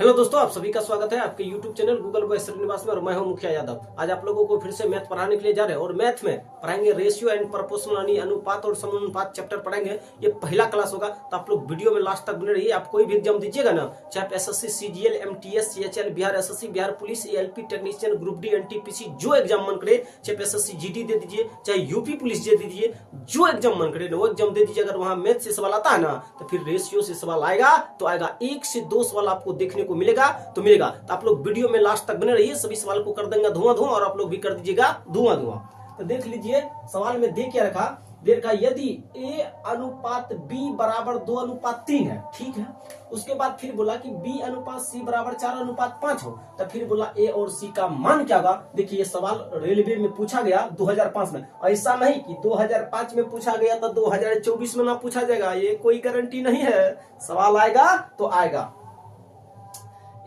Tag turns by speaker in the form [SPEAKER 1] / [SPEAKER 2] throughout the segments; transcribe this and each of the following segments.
[SPEAKER 1] Hello दोस्तों, आप सभी का स्वागत है आपके YouTube channel Google boy Srinivas में और मैं हूं मुखिया यादव। आज आप लोगों को फिर से मैथ पढ़ाने के लिए जा रहे हैं और मैथ में पढ़ाएंगे रेशियो एंड प्रोपोर्शनल यानी अनुपात और समानुपात चैप्टर पढ़ाएंगे। ये पहला क्लास होगा तो आप लोग वीडियो में लास्ट तक बने रहिए। आप कोई भी एग्जाम दीजिएगा ना, चाहे आप SSC, CGL, MTS, CHL, Bihar SSC, Bihar police, ALP technician, group D, NTPC, जो एग्जाम मन करे, चाहे एसएससी जीडी दे दीजिए, चाहे यूपी पुलिस दे दीजिए, जो एग्जाम मन करे वो एग्जाम दे दीजिए। अगर वहां मैथ से सवाल आता है ना तो फिर रेशियो से सवाल आएगा तो आएगा। 1 से 2 सवाल आपको देखने को मिलेगा तो आप लोग वीडियो में लास्ट तक बने रहिए। सभी सवाल को कर देंगे धुआं धुआं और आप लोग भी कर दीजिएगा धुआं धुआं। तो देख लीजिए सवाल में दे क्या रखा, यदि a अनुपात b बराबर 2:3 है, ठीक है। उसके बाद फिर बोला कि b अनुपात c बराबर 4:5 हो, तो फिर बोला a और c का मान क्या होगा। देखिए ये सवाल रेलवे में पूछा गया 2005 में। ऐसा नहीं कि 2005 में पूछा गया तो 2024 में ना पूछा जाएगा, ये कोई गारंटी नहीं है। सवाल आएगा तो आएगा।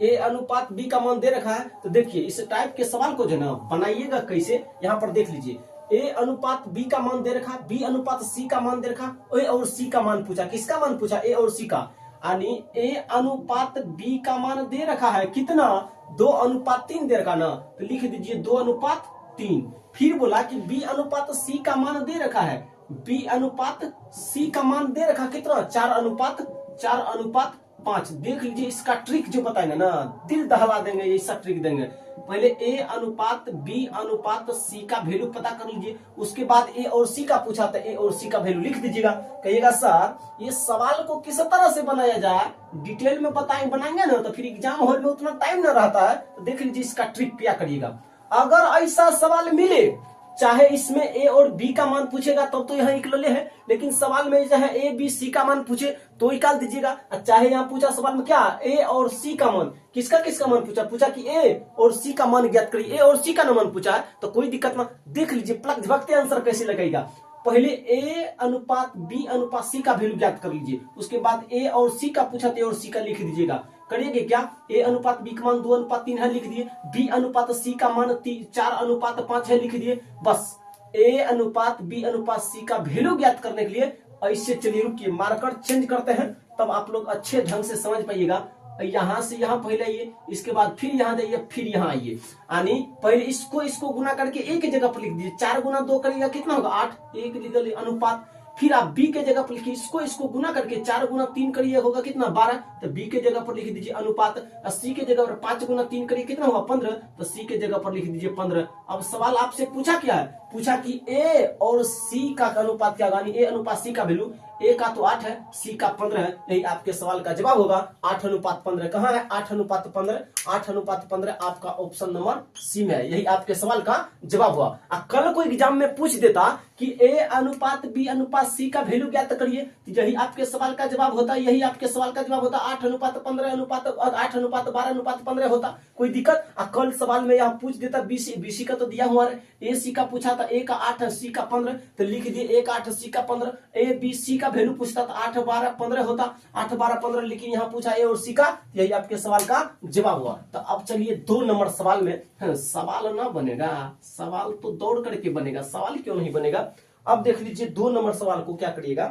[SPEAKER 1] ए अनुपात बी का मान दे रखा है, तो देखिए इस टाइप के सवाल को जो ना बनाइएगा कैसे, यहाँ पर देख लीजिए। ए अनुपात बी का मान दे रखा, बी अनुपात सी का मान दे रखा, ए और सी का मान पूछा। किसका मान पूछा? ए और सी का। यानी ए अनुपात बी का मान दे रखा है कितना? 2:3 दे रखा ना, तो लिख दीजिए 2:3। फिर बोला कि बी अनुपात सी का मान दे रखा है, बी अनुपात सी का मान दे रखा कितना? 4:5। देख लीजिए इसका ट्रिक जो बताएंगे ना, दिल दहला देंगे। ऐसा ट्रिक देंगे, पहले ए अनुपात बी अनुपात सी का वैल्यू पता कर लीजिए। उसके बाद ए और सी का पूछा तो ए और सी का वैल्यू लिख दीजिएगा। कहिएगा सर ये सवाल को किस तरह से बनाया जाए, डिटेल में बनाएंगे ना तो फिर एग्जाम हॉल में उतना टाइम न रहता है। तो देख लीजिए इसका ट्रिक क्या करिएगा। अगर ऐसा सवाल मिले, चाहे इसमें ए और बी का मान पूछेगा तब तो यहाँ इक्वल है, लेकिन सवाल में चाहे ए बी सी का मान पूछे तो निकाल दीजिएगा। चाहे यहाँ पूछा सवाल में क्या, ए और सी का मान, किसका मान पूछा कि ए और सी का मान ज्ञात करिए। ए और सी का मान पूछा है तो कोई दिक्कत ना। देख लीजिए प्लग झपकते आंसर कैसे लगेगा। पहले ए अनुपात बी अनुपात सी का वैल्यू ज्ञात कर लीजिए। उसके बाद ए और सी का पूछा तो ए और सी का लिख दीजिएगा। करिएगे क्या, ए अनुपात बी का मान 2:3 है लिख दिए, बी अनुपात सी का मान 4:5 है लिख दिए। बस ए अनुपात बी अनुपात सी का वैल्यू ज्ञात करने के लिए ऐसे चलिए रुकिए मार्कर चेंज करते हैं, तब आप लोग अच्छे ढंग से समझ पाइएगा। यहां से यहां पहले आइए, इसके बाद फिर यहां जाइए, फिर यहां आइए। यानी पहले इसको गुना करके एक की जगह पर लिख दीजिए। 4 गुना 2 करिएगा कितना होगा? 8। एक लिख दीजिए अनुपात। फिर आप बी के जगह पर लिखिए, इसको गुना करके 4 गुना 3 करिए होगा कितना? 12। तो बी के जगह पर लिख दीजिए अनुपात। सी के जगह पर 5 गुना 3 करिए कितना होगा? 15। तो सी के जगह पर लिख दीजिए 15। अब सवाल आपसे पूछा क्या है? पूछा कि ए और सी का अनुपात क्या होगा। ए अनुपात सी का वैल्यू, ए का तो 8 है, सी का 15 है। यही आपके सवाल का जवाब होगा 8:15। कहाँ है 8:15? 8:15 आपका ऑप्शन नंबर सी में है। यही आपके सवाल का जवाब हुआ। कल को एग्जाम में पूछ देता कि ए अनुपात बी अनुपात सी का वैल्यू ज्ञात करिए, तो यही आपके सवाल का जवाब होता। यही आपके सवाल का जवाब होता 8:15 अनुपात 8:12 होता। कोई दिक्कत? कल सवाल में यहाँ पूछ देता बीसी का तो दिया हुआ है, ए सी का पूछा था, ए का 8 है, सी का 15, तो लिख दिए ए का 8 सी का 15। ए बी सी का वैल्यू पूछता था 8:12 होता, 8:12 लेकिन यहाँ पूछा ए और सी का, यही आपके सवाल का जवाब हुआ। तो अब चलिए 2 नंबर सवाल में सवाल ना बनेगा, सवाल तो दौड़ करके बनेगा, सवाल क्यों नहीं बनेगा। अब देख लीजिए 2 नंबर सवाल को क्या करिएगा।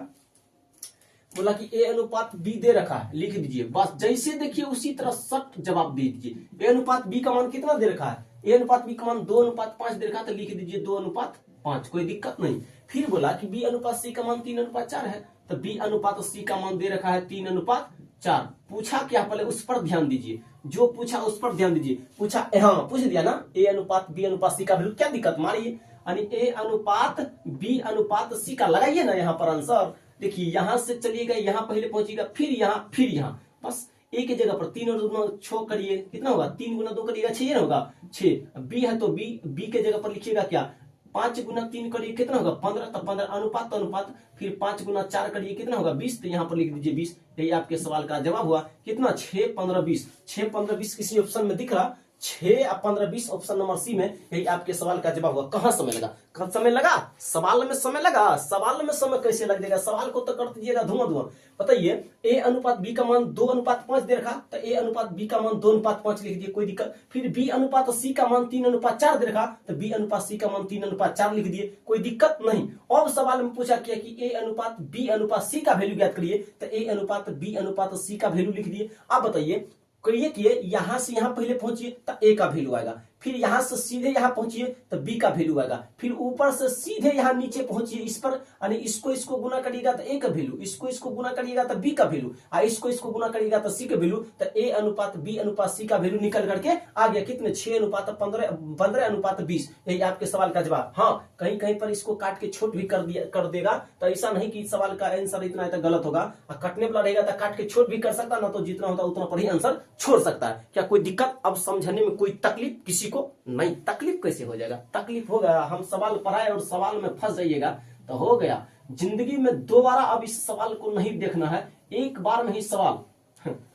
[SPEAKER 1] बोला कि ए अनुपात बी दे रखा है, लिख दीजिए। बस जैसे देखिए उसी तरह सख्त जवाब दे दीजिए। ए अनुपात बी का मान कितना दे रखा है? ए अनुपात बी का मान 2:5 दे रखा है, तो लिख दीजिए 2:5। कोई दिक्कत नहीं। फिर बोला कि बी अनुपात सी का मान 3:4 है, तो बी अनुपात सी का मान दे रखा है 3:4। पूछा क्या, पहले उस पर ध्यान दीजिए। जो पूछा उस पर ध्यान दीजिए। पूछा हाँ पूछ दिया ना, ए अनुपात बी अनुपात सी का वैल्यू, क्या दिक्कत? मारिए। यानी ए अनुपात बी अनुपात सी का लगाइए ना यहाँ पर आंसर। देखिए यहां से चलिएगा, यहाँ पहले पहुंचिएगा, फिर यहाँ बस ए की जगह पर 3 और 2 6 करिए कितना होगा? 3 गुना 2 करिएगा 6 होगा 6। बी है तो बी के जगह पर लिखिएगा क्या? 5 गुना 3 करिए कितना होगा? 15। तो 15 अनुपात तो अनुपात, फिर 5 गुना 4 करिए कितना होगा? 20। तो यहाँ पर लिख दीजिए 20। यही आपके सवाल का जवाब हुआ कितना? 6, 15, 20। 6, 15, 20 किसी ऑप्शन में दिख रहा? 6, 15, 20 ऑप्शन नंबर सी में। यही आपके सवाल का जवाब हुआ। कहाँ समय लगा? समय लगा? सवाल में समय लगा? सवाल में समय कैसे लग जाएगा? सवाल को तो कर दीजिएगा धुआं धुआं। बताइए ए अनुपात बी का मान 2:5 दे रखा, तो ए अनुपात बी का मान 2:5 लिख दिए, कोई दिक्कत। फिर बी अनुपात सी का मान 3:4 दे रखा, तो बी अनुपात सी का मान 3:4 लिख दिए, कोई दिक्कत नहीं। अब सवाल में पूछा क्या कि ए अनुपात बी अनुपात सी का वैल्यू ज्ञात करिए, तो ए अनुपात बी अनुपात सी का वैल्यू लिख दिए। आप बताइए किए यहां से यहां पहले पहुंचिए तो ए का वैल्यू आएगा, फिर यहां से सीधे यहां पहुंचिए तो बी का वैल्यू आएगा, फिर ऊपर से सीधे यहां नीचे पहुंचिए इस पर, यानी इसको गुना करिएगा तो ए का वैल्यू, इसको गुना करिएगा तो बी का वैल्यू, और इसको गुना करिएगा तो सी का वैल्यू, तो ए अनुपात बी अनुपात सी का वैल्यू निकल करके आ गया कितने 6 अनुपात 15 अनुपात 20। यही आपके सवाल का जवाब। हाँ, कहीं कहीं पर इसको काट के छोट भी कर देगा, तो ऐसा नहीं कि सवाल का आंसर इतना है तो गलत होगा, और कटने वाला रहेगा तो काट के छोट भी कर सकता, ना तो जितना होता उतना पर ही आंसर छोड़ सकता है। क्या कोई दिक्कत? अब समझने में कोई तकलीफ किसी को नहीं? तकलीफ कैसे हो जाएगा? तकलीफ हो गया, हम सवाल पढ़ाए और सवाल में फंस जाइएगा तो हो गया। जिंदगी में दोबारा अब इस सवाल को नहीं देखना है, एक बार में ही सवाल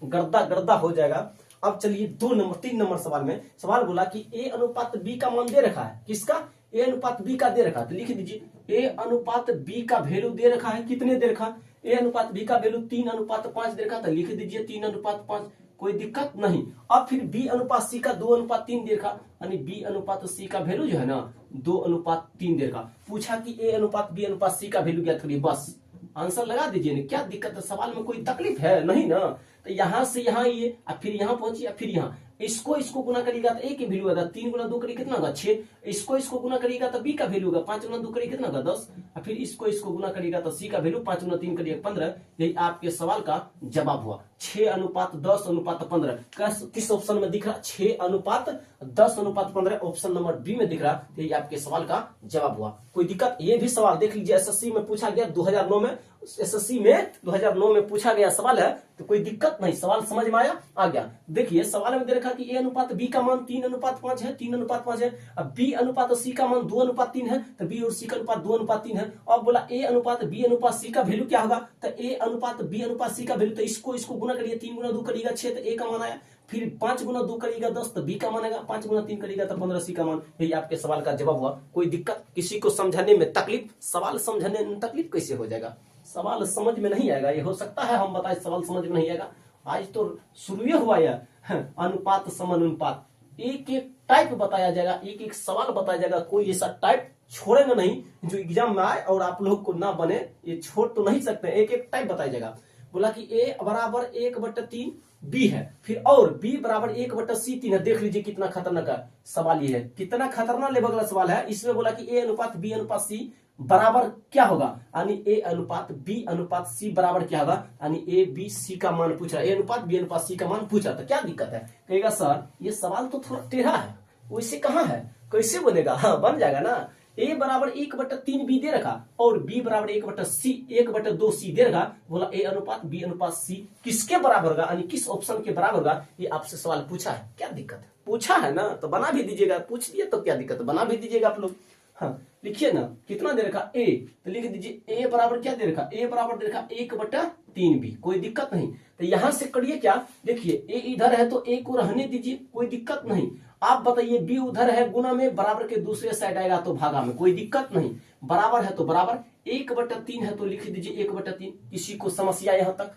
[SPEAKER 1] गर्दा गर्दा हो जाएगा। अब चलिए 3 नंबर सवाल में सवाल बोला कि ए अनुपात बी का मान दे रखा है। किसका? ए अनुपात बी का दे रखा है, तो लिख दीजिए ए अनुपात बी का वैल्यू दे रखा है। कितने दे रखा? ए अनुपात बी का वैल्यू 3:5 दे रखा, तो लिख दीजिए 3:5। कोई दिक्कत नहीं। अब फिर बी अनुपात सी का 2:3 दे रखा, यानी बी अनुपात सी का वैल्यू जो है ना 2:3 दे रखा। पूछा कि ए अनुपात बी अनुपात सी का वैल्यू क्या करिए, बस आंसर लगा दीजिए ना। क्या दिक्कत है? सवाल में कोई तकलीफ है नहीं ना? तो यहां से यहां ये, फिर यहां पहुंचिए, फिर यहां इसको गुना करिएगा तो ए की वैल्यू आएगा 3 × 2 करिए कितना होगा 6, इसको गुना करिएगा तो बी का वैल्यू होगा 5 × 2 करिए कितना होगा 10, और फिर इसको गुना करिएगा तो सी का वैल्यू 5 × 3 करिए 15। यही आपके सवाल का जवाब हुआ। 6:10:15 किस ऑप्शन में दिख रहा? 6:10:15 ऑप्शन नंबर बी में दिख रहा। यही आपके सवाल का जवाब हुआ। कोई दिक्कत? ये भी सवाल देख लीजिए, एसएससी में पूछा गया 2009 में, एसएससी में 2009 में पूछा गया सवाल है, तो कोई दिक्कत नहीं। सवाल समझ में आया? आ गया। देखिए सवाल में दे रखा कि ए अनुपात बी का मान 3:5 है, 3:5 है। अब बी अनुपात सी का मान 2:3 है, तो बी और सी का अनुपात 2:3 है। अब बोला ए अनुपात बी अनुपात सी का वैल्यू क्या होगा, तो ए अनुपात बी अनुपात सी का वैल्यू, तो इसको गुना करिए 3 × 2 करिएगा 6, तो ए का मान आया। फिर 5 × 2 करिएगा 10, तो बी का मान आएगा। 5 × 3 करिएगा तो 15 सी का मान। यही आपके सवाल का जवाब हुआ। कोई दिक्कत? किसी को समझने में तकलीफ? सवाल समझने में तकलीफ कैसे हो जाएगा? सवाल समझ में नहीं आएगा, ये हो सकता है हम बताए सवाल समझ में नहीं आएगा। आज तो शुरू हुआ यह अनुपात समानुपात, एक एक टाइप बताया जाएगा, एक एक सवाल बताया जाएगा। कोई ऐसा टाइप छोड़ेगा नहीं जो एग्जाम में आए और आप लोग को ना बने, ये छोड़ तो नहीं सकते। एक एक टाइप बताया जाएगा। बोला कि ए बराबर 1/3 बी है, फिर और बी बराबर 1/C3 है। देख लीजिए कितना खतरनाक सवाल ये है, कितना खतरनाक लेवल का सवाल है। इसमें बोला कि ए अनुपात बी अनुपात सी बराबर क्या होगा, यानी ए अनुपात बी अनुपात सी बराबर क्या होगा, यानी ए बी सी का मान पूछ रहा है। ए अनुपात बी अनुपात सी का मान पूछा, तो क्या दिक्कत है? कहेगा सर ये सवाल तो थोड़ा टेढ़ा है, वैसे कहाँ है, कैसे बनेगा? हाँ बन जाएगा ना। ए बराबर 1/3 बी दे रखा और बी बराबर 1/2 सी दे रखा। बोला ए अनुपात बी अनुपात सी किसके बराबर होगा, यानी किस ऑप्शन के बराबर होगा, ये आपसे सवाल पूछा है। क्या दिक्कत है? पूछा है ना तो बना भी दीजिएगा। पूछ दिए तो क्या दिक्कत है, बना भी दीजिएगा आप लोग। हाँ लिखिए ना, कितना दे रखा ए, तो लिख दीजिए ए बराबर क्या दे रखा, ए बराबर दे रखा 1/3 बी। कोई दिक्कत नहीं। तो यहां से करिए क्या, देखिए ए इधर है तो ए को रहने दीजिए, कोई दिक्कत नहीं। आप बताइए बी उधर है गुना में, बराबर के दूसरे साइड आएगा तो भागा में, कोई दिक्कत नहीं। बराबर है तो बराबर, 1/3 है तो लिख दीजिए 1/3। किसी को समस्या यहां तक?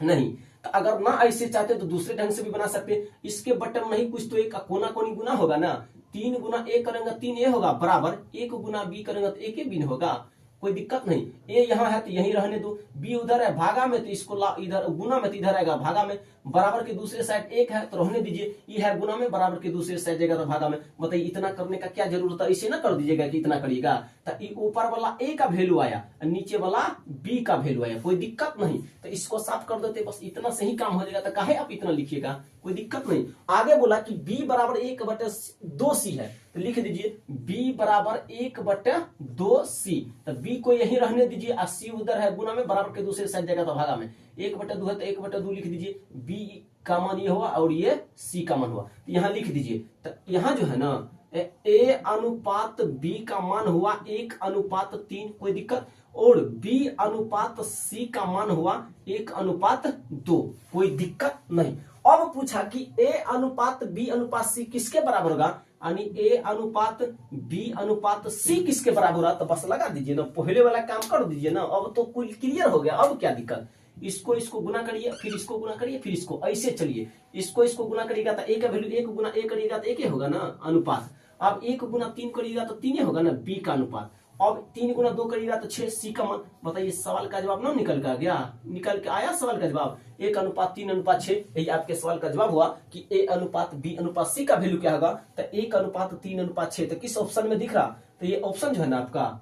[SPEAKER 1] नहीं। तो अगर ना ऐसे चाहते तो दूसरे ढंग से भी बना सकते। इसके बटन नहीं कुछ तो एक कोना कोनी गुना होगा ना, 3 × ए करेंगे 3 ए होगा बराबर 1 × बी करेंगे तो 1 बी होगा। कोई दिक्कत नहीं। ए यहाँ है तो यहीं रहने दो, बी उधर है भागा में तो इसको ला इधर, गुना में तो इधर आएगा भागा में, बराबर के दूसरे साइड 1 है तो रहने दीजिए, ये है गुना में, बराबर के दूसरे साइड जाएगा तो भागा में। बताइए इतना करने का क्या जरूरत है? इसे ना कर दीजिएगा कि इतना करिएगा। तो ऊपर वाला ए का वैल्यू आया, नीचे वाला बी का वैल्यू आया, कोई दिक्कत नहीं। तो इसको साफ कर देते, बस इतना से ही काम हो जाएगा। तो काहे आप इतना लिखिएगा, कोई दिक्कत नहीं। आगे बोला कि बी बराबर 1/2 सी है, तो लिख दीजिए बी बराबर 1/2 सी। तो बी को यही रहने दीजिए, और सी उधर है गुना में, बराबर के दूसरे साइड जाएगा तो भागा में। 1/2 है तो 1/2 लिख दीजिए। बी का मान ये हुआ और ये सी का मान हुआ, तो यहाँ लिख दीजिए। तो यहाँ जो है ना ए अनुपात बी का मान हुआ 1/3, कोई दिक्कत, और बी अनुपात सी का मान हुआ 1/2, कोई दिक्कत नहीं। अब पूछा कि ए अनुपात बी अनुपात सी किसके बराबर होगा, यानी ए अनुपात बी अनुपात सी किसके बराबर होगा। तो बस लगा दीजिए ना, पहले वाला काम कर दीजिए ना, अब तो कुल क्लियर हो गया। अब क्या दिक्कत, इसको गुना करिए, फिर इसको गुना करिए, फिर इसको, ऐसे चलिए। इसको गुना करिएगा तो ए का वैल्यू 1 × ए करिएगा तो 1 होगा ना अनुपात। अब 1 × 3 करिएगा तो 3 होगा ना बी का अनुपात। अब 3 गुना 2 करिएगा तो 6, सी का मान। बताइए सवाल का जवाब ना निकल के गया, निकल के आया सवाल का जवाब 1:3:6। यही आपके सवाल का जवाब हुआ कि A अनुपात B अनुपात C का वैल्यू क्या होगा, तो 1:3:6। तो किस ऑप्शन में दिख रहा, तो ये ऑप्शन जो है ना आपका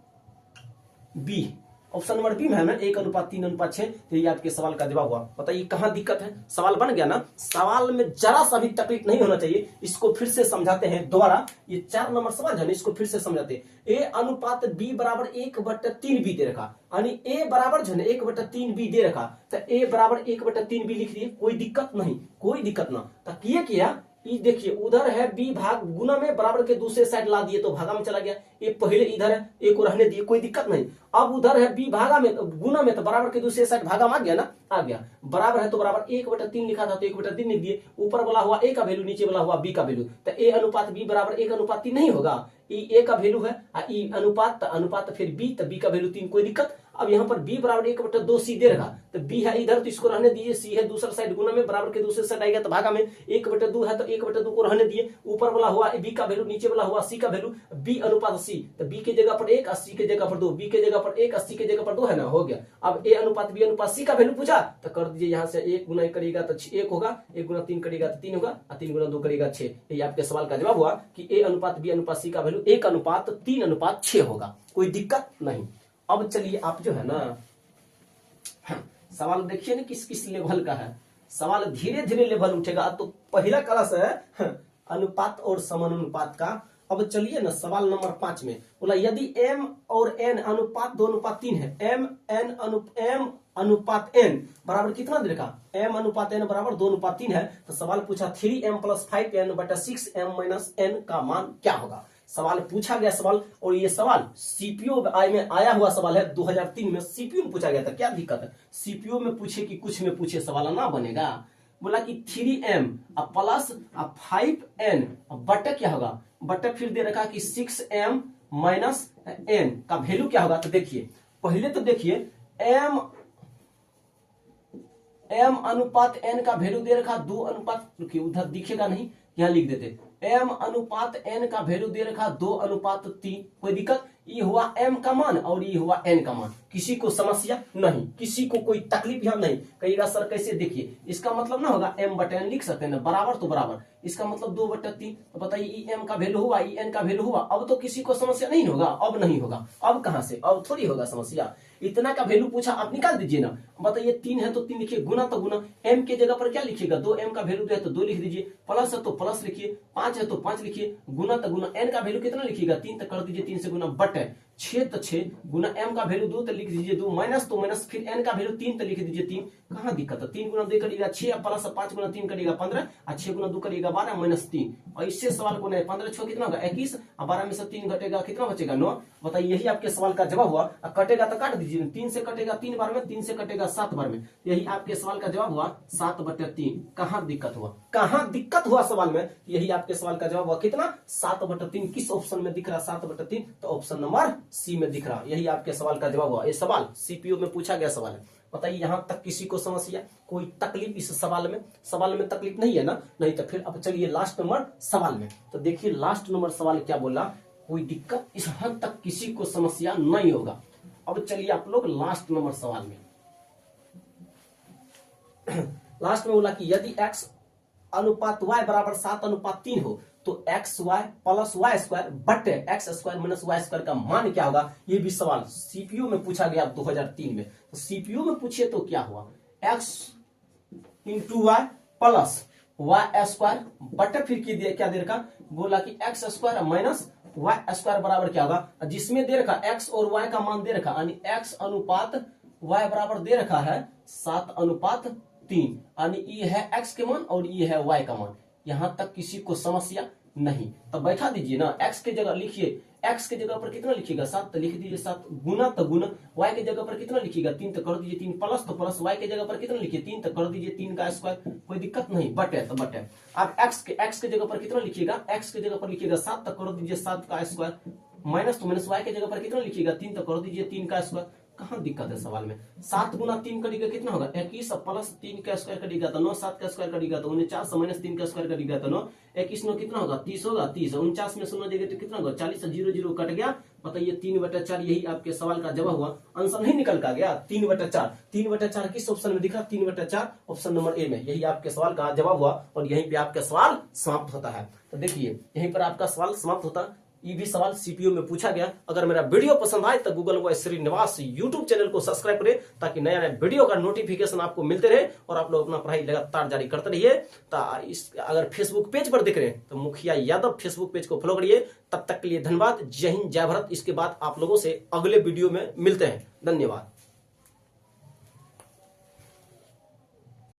[SPEAKER 1] बी, ऑप्शन नंबर बी में है ना 1:3:6। तो ये आपके सवाल का जवाब हुआ। बताइए कहां दिक्कत है, सवाल बन गया ना। सवाल में जरा सा भी तकलीफ नहीं होना चाहिए। इसको फिर से समझाते हैं दोबारा, ये 4 नंबर सवाल है ना, इसको फिर से समझाते हैं। A अनुपात B बराबर 1/3B दे रखा, यानी A बराबर जो है 1/3B दे रखा, तो A बराबर 1/3B लिख दिए, कोई दिक्कत नहीं, कोई दिक्कत ना। तो ये किया, ये देखिए उधर है B भाग गुना में, बराबर के दूसरे साइड ला दिए तो भागा में चला गया। ये पहले इधर है, A को रहने दिए, कोई दिक्कत नहीं। अब उधर है B भागा में गुना में, तो बराबर के दूसरे साइड भागा में आ गया ना, आ गया। बराबर है तो बराबर 1/3 लिखा था तो 1/3 लिख दिए। ऊपर वाला हुआ A का वैल्यू, नीचे वाला हुआ B का वैल्यू, तो A अनुपात B बराबर 1:3 नहीं होगा। A का वैल्यू है, E अनुपात फिर B, तो B का वैल्यू 3, कोई दिक्कत। अब यहाँ पर B बराबर 1/2C दे रखा, तो B है इधर तो इसको रहने दिए, C है दूसरा साइड गुना में, बराबर के दूसरे साइड आएगा तो भागा में, 1/2 है तो 1/2 को रहने दिए। ऊपर वाला हुआ B का वैल्यू, नीचे वाला हुआ C का वैल्यू, B अनुपात C, तो B के जगह पर 1 और C के जगह पर 2, B के जगह पर 1 और C के जगह पर 2 है ना, हो गया। अब A अनुपात B अनुपात C का वैल्यू पूछा तो कर दीजिए, यहाँ से 1 गुना 1 करेगा तो 1 होगा, 1 गुना 3 करेगा तो 3 होगा, और 3 गुना 2 करेगा 6। ये आपके सवाल का जवाब हुआ कि A अनुपात B अनुपात C का वैल्यू 1:3:6 होगा, कोई दिक्कत नहीं। अब चलिए आप जो है ना सवाल देखिए ना किस किस लेवल का है, सवाल धीरे धीरे लेवल उठेगा। तो पहला क्लास है अनुपात और समानुपात का। अब चलिए ना सवाल नंबर 5 में बोला यदि m और n अनुपात 2:3 है, m अनुपात n बराबर कितना दे रखा, m अनुपात n बराबर 2:3 है, तो सवाल पूछा 3m + 5n/6m - n का मान क्या होगा। सवाल पूछा गया सवाल, और ये सवाल सीपीओ में आया हुआ सवाल है, 2003 में सीपीओ में पूछा गया था। क्या दिक्कत है, सीपीओ में पूछे कि कुछ में पूछे, सवाल ना बनेगा। बोला कि 3m प्लस 5n बटे क्या होगा, बटे फिर दे रखा कि 6m - n का वैल्यू क्या होगा। तो देखिए पहले तो देखिए m अनुपात n का वैल्यू दे रखा 2 अनुपात, उधर दिखेगा नहीं, यहां लिख देते m अनुपात n का वैल्यू दे रखा 2:3, कोई दिक्कत। ये हुआ m का मान और ये हुआ n का मान, किसी को समस्या नहीं, किसी को कोई तकलीफ यहां नहीं। कहिएगा सर कैसे, देखिए इसका मतलब ना होगा m/n लिख सकते हैं ना, बराबर तो बराबर, इसका मतलब 2/3। तो बताइए e m का वैल्यू हुआ, e n का वैल्यू हुआ, अब तो किसी को समस्या नहीं होगा, अब नहीं होगा, अब कहां से, अब थोड़ी होगा समस्या। इतना का वैल्यू पूछा, आप निकाल दीजिए ना। बताइए 3 है तो 3 लिखिए, गुना तो गुना, m के जगह पर क्या लिखिएगा, 2m का वैल्यू है तो 2 लिख दीजिए, प्लस है तो प्लस लिखिए, 5 है तो 5 लिखिए, गुना तो गुना, n का वैल्यू कितना लिखिएगा 3, तो कर दीजिए 3 से गुना, बटे 6 तो 6 गुना m का वैल्यू 2 तो लिख दीजिए 2, माइनस तो माइनस, फिर n का वैल्यू 3 तो लिख दीजिए 3। कहां दिक्कत है, 3 गुना 2 करिएगा 6, प्लस 5 गुना 3 करिएगा 15, और 6 गुना 2 करिएगा 12 माइनस 3। और इससे सवाल को नहीं, 15 6 कितना होगा 21, और 12 में से 3 घटेगा कितना बचेगा 9। बताइए यही आपके सवाल का जवाब हुआ। कटेगा तो काट दीजिए, 3 से कटेगा 3 बार में, 3 से कटेगा 7 बार में, यही आपके सवाल का जवाब हुआ 7/3। कहां दिक्कत हुआ, कहां दिक्कत हुआ सवाल में, यही आपके सवाल का जवाब हुआ कितना 7/3। किस ऑप्शन में दिख रहा 7/3, तो ऑप्शन नंबर सी में दिख रहा। यही आपके सवाल का जवाब हुआ। ये सवाल सीपीओ में पूछा गया सवाल है। बताइए यहां तक किसी को समस्या, कोई तकलीफ इस सवाल में तकलीफ नहीं है ना, नहीं तो फिर अब चलिए लास्ट नंबर सवाल में। तो देखिए लास्ट नंबर सवाल क्या बोला, कोई दिक्कत इस हद तक किसी को समस्या नहीं होगा। अब चलिए आप लोग लास्ट नंबर सवाल में लास्ट में बोला कि यदि x अनुपात y बराबर 7:3 हो तो xy प्लस y² बटे x² माइनस y² का मान क्या होगा। ये भी सवाल सीपीयू में पूछा गया 2003 में। तो सीपीयू में पूछिए तो क्या हुआ, x into Y plus y² बटे फिर क्या दे रखा, बोला कि x² माइनस y² बराबर क्या होगा, जिसमें दे रखा x और y का मान दे रखा, यानी x अनुपात y बराबर दे रखा है 7:3, यानी ये है x के मान और ये है y का मान। यहां तक किसी को समस्या नहीं, तो बैठा दीजिए ना, x के जगह लिखिए, x के जगह पर कितना लिखिएगा 7, तो लिख दीजिए 7, गुना तो गुना, y के जगह पर कितना लिखिएगा 3, तो कर दीजिए 3, प्लस तो प्लस, y के जगह पर कितना लिखिए 3, तो कर दीजिए 3 का स्क्वायर, कोई दिक्कत नहीं, बटे तो बटे। अब x के जगह पर कितना लिखिएगा, x के जगह पर लिखिएगा 7, तो कर दीजिए 7 का स्क्वायर, माइनस तो माइनस, y के जगह पर कितना लिखिएगा 3, तो कर दीजिए 3 का स्क्वायर। कहां दिक्कत है सवाल में, 7 गुना 3 करिएगा कितना होगा 21, प्लस 3 का स्क्वायर करिएगा तो 9, 7 का स्क्वायर करिएगा तो 49, माइनस 3 का स्क्वायर करिएगा तो 9, 21 9 कितना होगा 30 होगा, 30 49 में 0 देगा तो कितना होगा 40, 0 0 कट गया बताइए 3/4 यही आपके सवाल का जवाब हुआ। आंसर नहीं निकल का गया 3/4। 3/4 किस ऑप्शन में दिख रहा? 3/4 ऑप्शन नंबर ए में, यही आपके सवाल का जवाब हुआ और यहीं पे आपका सवाल समाप्त होता है। तो देखिए यहीं पर आपका सवाल समाप्त होता है। ये भी सवाल सीपीयू में पूछा गया। अगर मेरा वीडियो पसंद आए तो Google boy Srinivas YouTube channel को सब्सक्राइब करें ताकि नया नया वीडियो का नोटिफिकेशन आपको मिलते रहे और आप लोग अपना पढ़ाई लगातार जारी करते रहिए। तो अगर फेसबुक पेज पर दिख रहे हैं तो मुखिया यादव फेसबुक पेज को फॉलो करिए। तब तक के लिए धन्यवाद। जय हिंद, जय भारत। इसके बाद आप लोगों से अगले वीडियो में मिलते हैं। धन्यवाद।